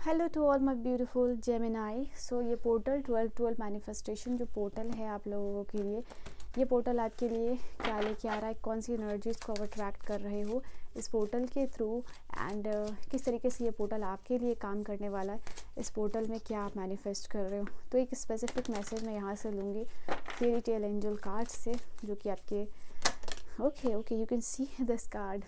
Hello to all my beautiful Gemini. So ये portal 12-12 manifestation जो portal है आप लोगों के लिए, ये पोर्टल आपके लिए क्या लेके आ रहा है, कौन सी एनर्जीज़ को आप अट्रैक्ट कर रहे हो इस पोर्टल के थ्रू एंड किस तरीके से ये पोर्टल आपके लिए काम करने वाला है, इस पोर्टल में क्या आप मैनिफेस्ट कर रहे हो। तो एक स्पेसिफिक मैसेज मैं यहाँ से लूँगी फेरी टेल एंजल कार्ड से, जो कि आपके okay you can see this card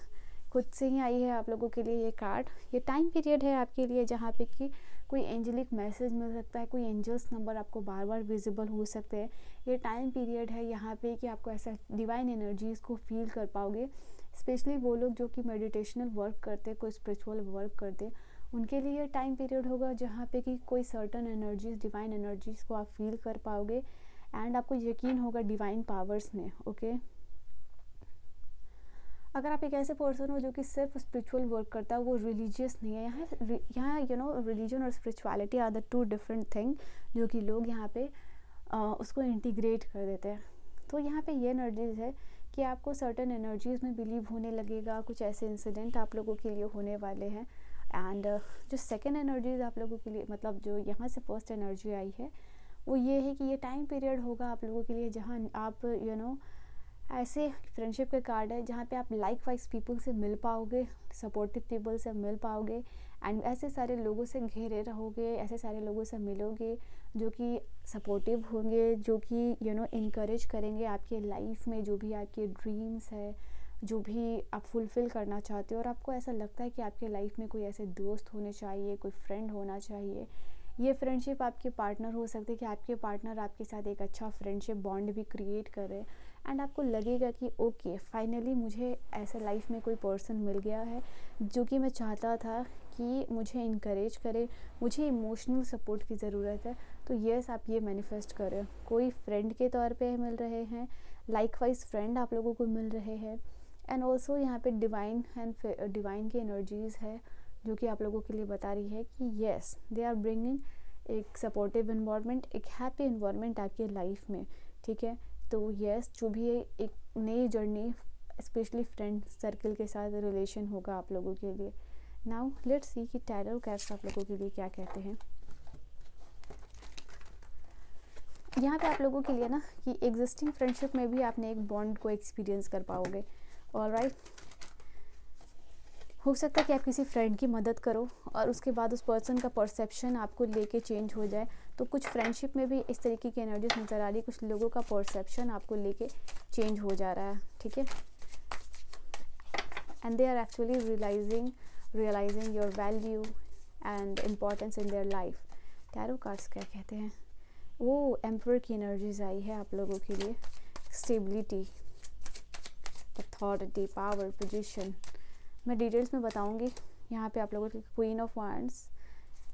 खुद से ही आई है आप लोगों के लिए ये कार्ड। ये टाइम पीरियड है आपके लिए जहाँ पे कि कोई एंजलिक मैसेज मिल सकता है, कोई एंजल्स नंबर आपको बार बार विजिबल हो सकते हैं। ये टाइम पीरियड है यहाँ पे कि आपको ऐसा डिवाइन एनर्जीज़ को फील कर पाओगे। स्पेशली वो लोग जो कि मेडिटेशनल वर्क करते हैं, कोई स्पिरिचुअल वर्क करते हैं, उनके लिए ये टाइम पीरियड होगा जहाँ पे कि कोई सर्टन एनर्जीज़, डिवाइन एनर्जीज़ को आप फील कर पाओगे एंड आपको यकीन होगा डिवाइन पावर्स में। ओके, अगर आप एक ऐसे पर्सन हो जो कि सिर्फ स्पिरिचुअल वर्क करता है, वो रिलीजियस नहीं है, यहाँ रिलीजन और spirituality are the two different thing, जो कि लोग यहाँ पे उसको इंटीग्रेट कर देते हैं। तो यहाँ पे ये एनर्जीज़ है कि आपको सर्टन एनर्जीज़ में बिलीव होने लगेगा, कुछ ऐसे इंसिडेंट आप लोगों के लिए होने वाले हैं। एंड जो सेकेंड एनर्जीज़ आप लोगों के लिए, मतलब जो यहाँ से फर्स्ट एनर्जी आई है, वो ये है कि ये टाइम पीरियड होगा आप लोगों के लिए जहाँ आप ऐसे फ्रेंडशिप के कार्ड है जहाँ पे आप लाइक वाइज पीपल से मिल पाओगे, सपोर्टिव पीपल से मिल पाओगे एंड ऐसे सारे लोगों से घेरे रहोगे, ऐसे सारे लोगों से मिलोगे जो कि सपोर्टिव होंगे, जो कि इनकरेज करेंगे आपके लाइफ में जो भी आपके ड्रीम्स है, जो भी आप फुलफ़िल करना चाहते हो। और आपको ऐसा लगता है कि आपके लाइफ में कोई ऐसे दोस्त होने चाहिए, कोई फ्रेंड होना चाहिए। ये फ्रेंडशिप आपके पार्टनर हो सकते हैं कि आपके पार्टनर आपके साथ एक अच्छा फ्रेंडशिप बॉन्ड भी क्रिएट करे एंड आपको लगेगा कि ओके फाइनली मुझे ऐसा लाइफ में कोई पर्सन मिल गया है जो कि मैं चाहता था कि मुझे इनकरेज करे, मुझे इमोशनल सपोर्ट की ज़रूरत है। तो यस, आप ये मैनिफेस्ट करें, कोई फ्रेंड के तौर पे मिल रहे हैं, लाइक वाइज फ्रेंड आप लोगों को मिल रहे हैं एंड ऑल्सो यहाँ पे डिवाइन डिवाइन की एनर्जीज़ है जो कि आप लोगों के लिए बता रही है कि येस दे आर ब्रिंगिंग एक सपोर्टिव इन्वायरमेंट, एक हैप्पी इन्वायरमेंट आपके लाइफ में। ठीक है, तो येस जो भी है एक नई जर्नी स्पेशली फ्रेंड सर्कल के साथ रिलेशन होगा आप लोगों के लिए। नाउ लेट्स सी कि टैरो कार्ड्स आप लोगों के लिए क्या कहते हैं। यहाँ पे आप लोगों के लिए ना कि एग्जिस्टिंग फ्रेंडशिप में भी आपने एक बॉन्ड को एक्सपीरियंस कर पाओगे। ऑलराइट, हो सकता है कि आप किसी फ्रेंड की मदद करो और उसके बाद उस पर्सन का परसेप्शन आपको लेके चेंज हो जाए। तो कुछ फ्रेंडशिप में भी इस तरीके की एनर्जीज नज़र आ रही है, कुछ लोगों का परसेप्शन आपको लेके चेंज हो जा रहा है। ठीक है, and they are actually realizing your value and importance in their life. Tarot cards क्या कहते हैं, वो एम्परर की एनर्जीज आई है आप लोगों के लिए। स्टेबिलिटी, अथॉरिटी, पावर, पोजीशन, मैं डिटेल्स में बताऊंगी। यहाँ पे आप लोगों की queen of wands,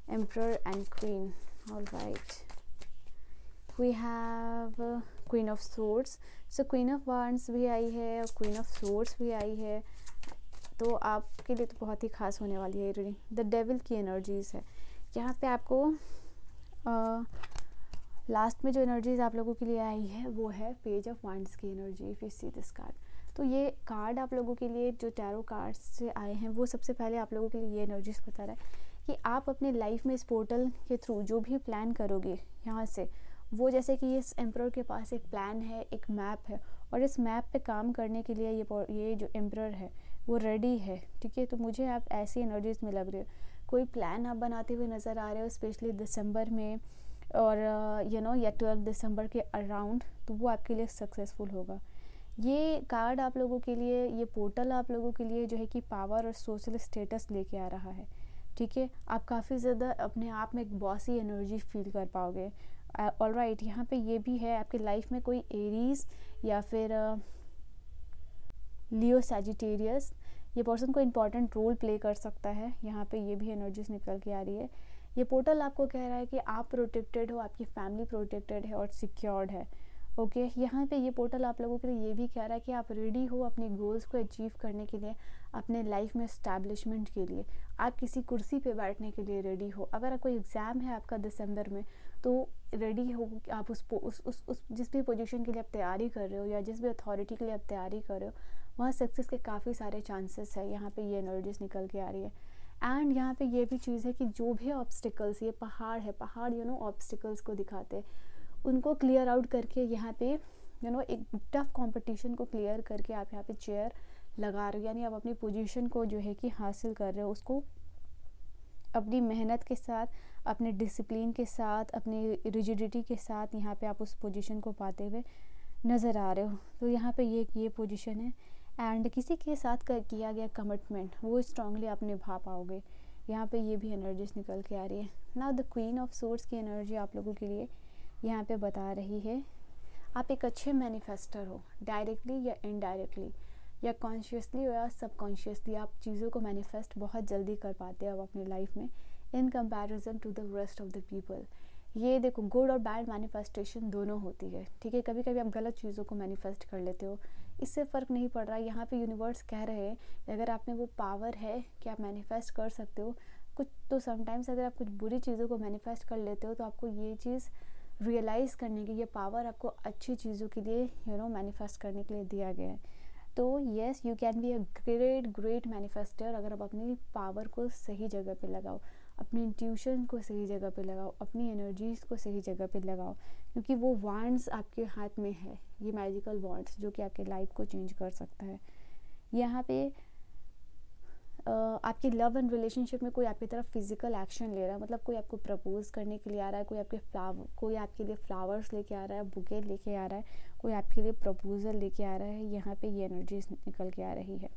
emperor and queen. Alright, we have queen of swords. So queen of wands भी आई है और क्वीन ऑफ सोर्ड्स भी आई है, तो आपके लिए तो बहुत ही खास होने वाली है रीडिंग। द डेविल की एनर्जीज है यहाँ पे आपको। लास्ट में जो एनर्जीज आप लोगों के लिए आई है वो है पेज ऑफ वांड्स की energy. If you see this card, तो ये कार्ड आप लोगों के लिए जो टैरो कार्ड्स से आए हैं वो सबसे पहले आप लोगों के लिए ये एनर्जीज बता रहा है कि आप अपने लाइफ में इस पोर्टल के थ्रू जो भी प्लान करोगे यहाँ से, वो जैसे कि इस एम्परर के पास एक प्लान है, एक मैप है, और इस मैप पे काम करने के लिए ये जो एम्परर है वो रेडी है। ठीक है, तो मुझे आप ऐसी एनर्जीज में लग रहे हो, कोई प्लान आप बनाते हुए नज़र आ रहे हो स्पेशली दिसंबर में और या 12 दिसंबर के अराउंड, तो वो आपके लिए सक्सेसफुल होगा। ये कार्ड आप लोगों के लिए, ये पोर्टल आप लोगों के लिए जो है कि पावर और सोशल स्टेटस लेके आ रहा है। ठीक है, आप काफ़ी ज़्यादा अपने आप में एक बॉसी एनर्जी फील कर पाओगे। ऑलराइट, यहाँ पे ये भी है आपके लाइफ में कोई एरीज या फिर लियो सैजिटेरियस, ये पर्सन को इम्पॉर्टेंट रोल प्ले कर सकता है। यहाँ पे ये भी एनर्जीज निकल के आ रही है। ये पोर्टल आपको कह रहा है कि आप प्रोटेक्टेड हो, आपकी फैमिली प्रोटेक्टेड है और सिक्योर्ड है। ओके, यहाँ पे ये पोर्टल आप लोगों के लिए ये भी कह रहा है कि आप रेडी हो अपने गोल्स को अचीव करने के लिए, अपने लाइफ में एस्टैब्लिशमेंट के लिए, आप किसी कुर्सी पे बैठने के लिए रेडी हो। अगर कोई एग्ज़ाम है आपका दिसंबर में, तो रेडी हो आप उस जिस भी पोजीशन के लिए आप तैयारी कर रहे हो या जिस भी अथॉरिटी के लिए आप तैयारी कर रहे हो, वहाँ सक्सेस के काफ़ी सारे चांसेस है। यहाँ पे ये एनर्जीज निकल के आ रही है एंड यहाँ पे ये भी चीज़ है कि जो भी ऑब्स्टिकल्स, ये पहाड़ है, पहाड़ ऑब्स्टिकल्स को दिखाते हैं, उनको क्लियर आउट करके यहाँ पे एक टफ कंपटीशन को क्लियर करके आप यहाँ पे चेयर लगा रहे हो, यानी आप अपनी पोजीशन को जो है कि हासिल कर रहे हो, उसको अपनी मेहनत के साथ, अपने डिसिप्लिन के साथ, अपनी रिजिडिटी के साथ यहाँ पे आप उस पोजीशन को पाते हुए नज़र आ रहे हो। तो यहाँ पे ये पोजीशन है एंड किसी के साथ किया गया कमिटमेंट वो स्ट्रांगली आप निभा पाओगे। यहाँ पे ये भी एनर्जीज निकल के आ रही है। Now the queen of swords की एनर्जी आप लोगों के लिए यहाँ पे बता रही है, आप एक अच्छे मैनिफेस्टर हो, डायरेक्टली या इनडायरेक्टली, या कॉन्शियसली या सबकॉन्शियसली आप चीज़ों को मैनिफेस्ट बहुत जल्दी कर पाते हो अपनी लाइफ में in comparison to the rest of the people. ये देखो, गुड और बैड मैनिफेस्टेशन दोनों होती है, ठीक है। कभी कभी आप गलत चीज़ों को मैनिफेस्ट कर लेते हो, इससे फ़र्क नहीं पड़ रहा। यहाँ पे यूनिवर्स कह रहे हैं अगर आप में वो पावर है कि आप मैनिफेस्ट कर सकते हो कुछ, तो समटाइम्स अगर आप कुछ बुरी चीज़ों को मैनिफेस्ट कर लेते हो तो आपको ये चीज़ रियलाइज़ करने की, ये पावर आपको अच्छी चीज़ों के लिए मैनिफेस्ट करने के लिए दिया गया है। तो yes, you can be a great manifester अगर आप अपनी पावर को सही जगह पे लगाओ, अपनी इंट्यूशन को सही जगह पे लगाओ, अपनी एनर्जीज़ को सही जगह पे लगाओ, क्योंकि वो वांड्स आपके हाथ में है, ये मैजिकल वांड्स जो कि आपके लाइफ को चेंज कर सकता है। यहाँ पे आपकी लव एंड रिलेशनशिप में कोई आपकी तरफ फिजिकल एक्शन ले रहा है, मतलब कोई आपको प्रपोज करने के लिए आ रहा है, कोई आपके लिए फ्लावर्स लेके आ रहा है, बुके लेके आ रहा है, कोई आपके लिए प्रपोजल लेके आ रहा है। यहाँ पे ये एनर्जीज निकल के आ रही है।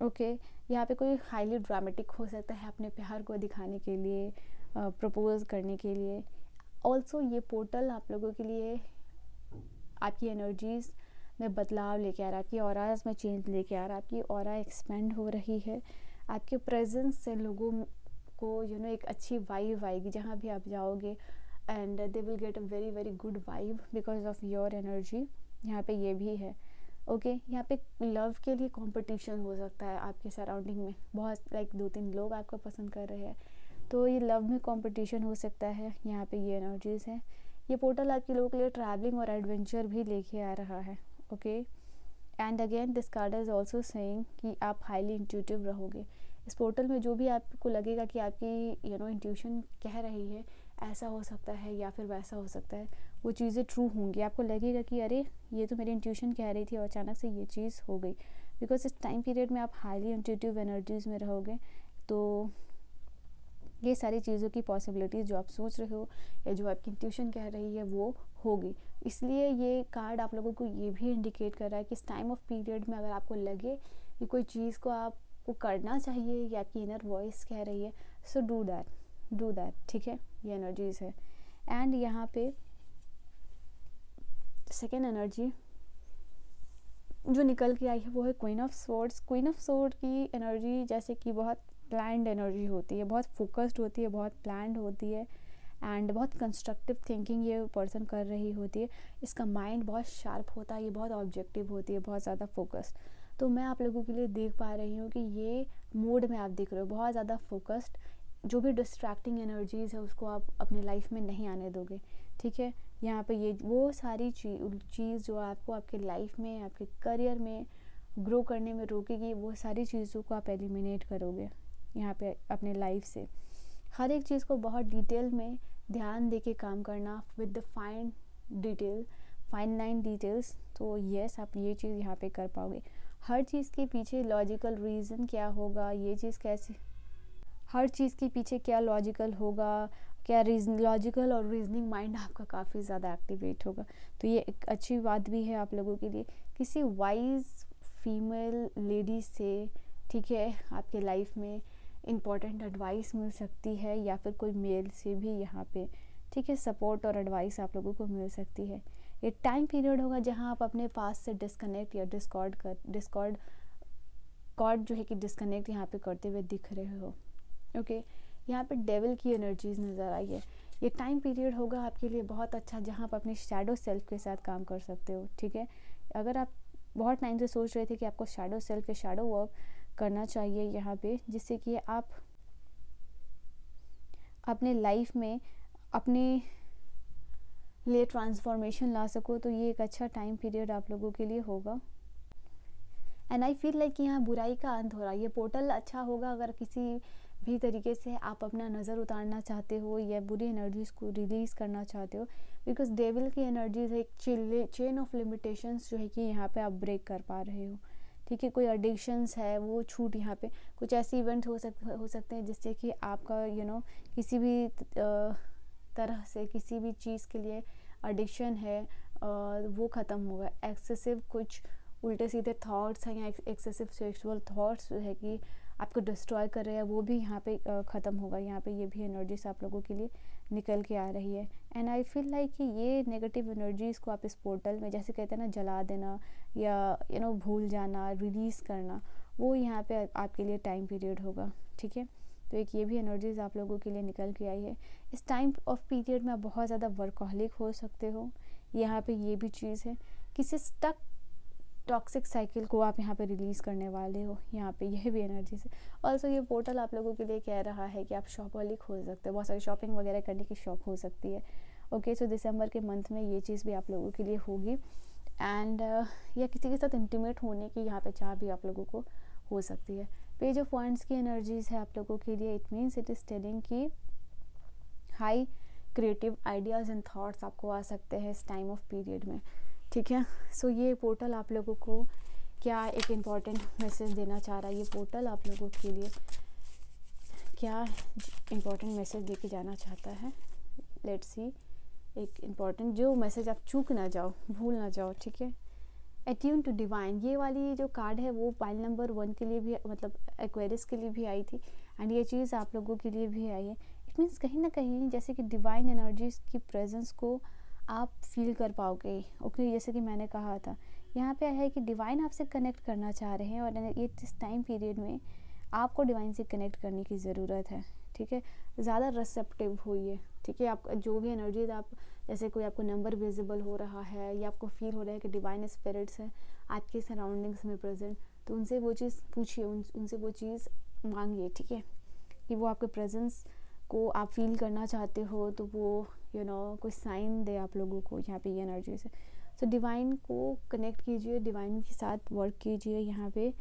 ओके, यहाँ पे कोई हाईली ड्रामेटिक हो सकता है अपने प्यार को दिखाने के लिए, प्रपोज करने के लिए। ऑल्सो ये पोर्टल आप लोगों के लिए आपकी एनर्जीज़ में बदलाव लेके आ रहा है, आपकी ऑराज में चेंज लेके आ रहा है, आपकी ऑरा एक्सपेंड हो रही है, आपके प्रेजेंस से लोगों को एक अच्छी वाइब आएगी जहाँ भी आप जाओगे, and they will get a very very good vibe because of your energy. यहाँ पे ये भी है। ओके, यहाँ पे लव के लिए कंपटीशन हो सकता है आपके सराउंडिंग में, बहुत 2-3 लोग आपको पसंद कर रहे हैं, तो ये लव में कंपटीशन हो सकता है। यहाँ पे ये एनर्जीज़ है। ये पोर्टल आपके लोगों के लिए ट्रैवलिंग और एडवेंचर भी लेके आ रहा है। Okay, and again this card is also saying कि आप हाईली इंट्यूटिव रहोगे। इस पोर्टल में जो भी आपको लगेगा कि आपकी इंट्यूशन कह रही है ऐसा हो सकता है या फिर वैसा हो सकता है, वो चीज़ें ट्रू होंगी। आपको लगेगा कि अरे ये तो मेरी इंट्यूशन कह रही थी और अचानक से ये चीज़ हो गई, बिकॉज इस टाइम पीरियड में आप हाईली इंट्यूटिव एनर्जीज़ में रहोगे। तो ये सारी चीज़ों की पॉसिबिलिटीज़ जो आप सोच रहे हो या जो आपकी इंट्यूशन कह रही है वो होगी। इसलिए ये कार्ड आप लोगों को ये भी इंडिकेट कर रहा है कि इस टाइम ऑफ पीरियड में अगर आपको लगे कि कोई चीज़ को आपको करना चाहिए या आपकी इनर वॉइस कह रही है, सो डू दैट, ठीक है। ये एनर्जीज़ है। एंड यहाँ पे सेकेंड एनर्जी जो निकल के आई है वो है queen of swords. Queen of sword की एनर्जी जैसे कि बहुत प्लान्ड एनर्जी होती है, बहुत फोकस्ड होती है, बहुत प्लान्ड होती है, एंड बहुत कंस्ट्रक्टिव थिंकिंग ये पर्सन कर रही होती है। इसका माइंड बहुत शार्प होता है, ये बहुत ऑब्जेक्टिव होती है, बहुत ज़्यादा फोकस्ड। तो मैं आप लोगों के लिए देख पा रही हूँ कि ये मूड में आप दिख रहे हो बहुत ज़्यादा फोकस्ड। जो भी डिस्ट्रैक्टिंग एनर्जीज़ है उसको आप अपने लाइफ में नहीं आने दोगे, ठीक है। यहाँ पे ये वो सारी चीज़ जो आपको आपके लाइफ में, आपके करियर में ग्रो करने में रोकेगी, वो सारी चीज़ों को आप एलिमिनेट करोगे यहाँ पे अपने लाइफ से। हर एक चीज़ को बहुत डिटेल में ध्यान दे के काम करना with the fine line details. तो यस, आप ये चीज़ यहाँ पे कर पाओगे। हर चीज़ के पीछे लॉजिकल रीज़न क्या होगा, ये चीज़ कैसे, हर चीज़ के पीछे क्या लॉजिकल होगा, क्या लॉजिकल और रीजनिंग माइंड आपका काफ़ी ज़्यादा एक्टिवेट होगा। तो ये एक अच्छी बात भी है आप लोगों के लिए। किसी वाइज फीमेल लेडी से, ठीक है, आपके लाइफ में इम्पॉर्टेंट एडवाइस मिल सकती है, या फिर कोई मेल से भी यहाँ पे, ठीक है, सपोर्ट और एडवाइस आप लोगों को मिल सकती है। ये टाइम पीरियड होगा जहाँ आप अपने पास से डिस्कनेक्ट या डिस्कॉर्ड जो है कि डिस्कनेक्ट यहाँ पे करते हुए दिख रहे हो। ओके, यहाँ पे डेविल की एनर्जीज नज़र आई है। ये टाइम पीरियड होगा आपके लिए बहुत अच्छा जहाँ आप अपनी शैडो सेल्फ के साथ काम कर सकते हो, ठीक है। अगर आप बहुत टाइम से सोच रहे थे कि आपको शैडो सेल्फ या शैडो वर्क करना चाहिए यहाँ पे, जिससे कि आप अपने लाइफ में अपने लिए ट्रांसफॉर्मेशन ला सको, तो ये एक अच्छा टाइम पीरियड आप लोगों के लिए होगा। एंड आई फील लाइक यहाँ बुराई का अंत हो रहा है। ये पोर्टल अच्छा होगा अगर किसी भी तरीके से आप अपना नज़र उतारना चाहते हो या बुरी एनर्जीज़ को रिलीज़ करना चाहते हो, बिकॉज डेविल की एनर्जीज एक चेन ऑफ लिमिटेशंस जो है कि यहाँ पे आप ब्रेक कर पा रहे हो, ठीक है। कोई एडिक्शंस है वो छूट, यहाँ पे कुछ ऐसे इवेंट हो सकते हैं जिससे कि आपका किसी भी तरह से किसी भी चीज़ के लिए एडिक्शन है वो ख़त्म होगा। एक्सेसिव कुछ उल्टे सीधे थॉट्स हैं या एक्सेसिव सेक्सुअल थॉट्स जो है कि आपको डिस्ट्रॉय कर रहे हैं वो भी यहाँ पे ख़त्म होगा। यहाँ पे ये भी एनर्जीज आप लोगों के लिए निकल के आ रही है। एंड आई फील लाइक कि ये नेगेटिव एनर्जीज़ को आप इस पोर्टल में, जैसे कहते हैं ना, जला देना या भूल जाना, रिलीज़ करना, वो यहाँ पे आपके लिए टाइम पीरियड होगा, ठीक है। तो एक ये भी एनर्जीज़ आप लोगों के लिए निकल के आई है। इस टाइम ऑफ पीरियड में आप बहुत ज़्यादा वर्कहॉलिक हो सकते हो, यहाँ पे ये भी चीज़ है। किसी स्टक टॉक्सिक साइकिल को आप यहाँ पे रिलीज़ करने वाले हो, यहाँ पे यह भी एनर्जी है। ऑल्सो ये पोर्टल आप लोगों के लिए कह रहा है कि आप शॉपहॉलिक हो सकते हो, बहुत सारी शॉपिंग वगैरह करने की शौक हो सकती है। ओके, सो दिसंबर के मंथ में ये चीज़ भी आप लोगों के लिए होगी। एंड या किसी के साथ इंटीमेट होने की यहाँ पे चाह भी आप लोगों को हो सकती है। पेज ऑफ वांड्स की एनर्जीज़ है आप लोगों के लिए। It means it is telling कि high creative ideas and thoughts आपको आ सकते हैं इस टाइम ऑफ पीरियड में, ठीक है। सो ये पोर्टल आप लोगों को क्या एक इम्पॉर्टेंट मैसेज देना चाह रहा है, ये पोर्टल आप लोगों के लिए क्या इम्पॉर्टेंट मैसेज देके जाना चाहता है, लेट्स सी। एक इम्पॉर्टेंट जो मैसेज आप चूक ना जाओ, भूल ना जाओ, ठीक है। अट्यून टू डिवाइन, ये वाली जो कार्ड है वो पाइल नंबर 1 के लिए भी, मतलब एक्वेरियस के लिए भी आई थी, एंड ये चीज़ आप लोगों के लिए भी आई है। इट मीन्स कहीं ना कहीं जैसे कि डिवाइन एनर्जीज की प्रेजेंस को आप फील कर पाओगे। ओके, जैसे कि मैंने कहा था, यहाँ पे है कि डिवाइन आपसे कनेक्ट करना चाह रहे हैं, और ये इस टाइम पीरियड में आपको डिवाइन से कनेक्ट करने की ज़रूरत है, ठीक है। ज़्यादा रिसेप्टिव होइए, ठीक है। आप जो भी एनर्जीज आप, जैसे कोई आपको नंबर विजिबल हो रहा है या आपको फील हो रहा है कि डिवाइन स्पिरिट्स हैं आपके सराउंडिंग्स में प्रेजेंट, तो उनसे वो चीज़ पूछिए, उनसे वो चीज़ मांगिए, ठीक है, कि वो आपके प्रेजेंस को आप फील करना चाहते हो, तो वो कोई साइन दे आप लोगों को यहाँ पे ये एनर्जी से। सो डिवाइन को कनेक्ट कीजिए, डिवाइन के साथ वर्क कीजिए। यहाँ पे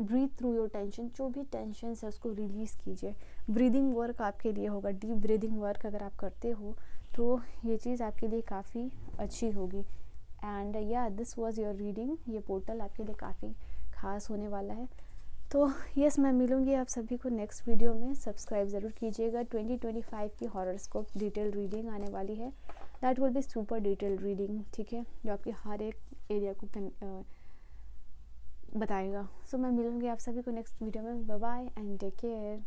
ब्रीथ थ्रू योर टेंशन, जो भी टेंशन है उसको रिलीज़ कीजिए। ब्रीदिंग वर्क आपके लिए होगा, डीप ब्रीदिंग वर्क अगर आप करते हो तो ये चीज़ आपके लिए काफ़ी अच्छी होगी। एंड या दिस वाज योर रीडिंग, ये पोर्टल आपके लिए काफ़ी खास होने वाला है। तो यस, मैं मिलूँगी आप सभी को नेक्स्ट वीडियो में। सब्सक्राइब ज़रूर कीजिएगा। 2025 की हॉरोस्कोप डिटेल रीडिंग आने वाली है, that will be super detail reading, ठीक है, जो आपके हर एक एरिया को बताएगा। सो मैं मिलूँगी आप सभी को नेक्स्ट वीडियो में। Bye bye and take care.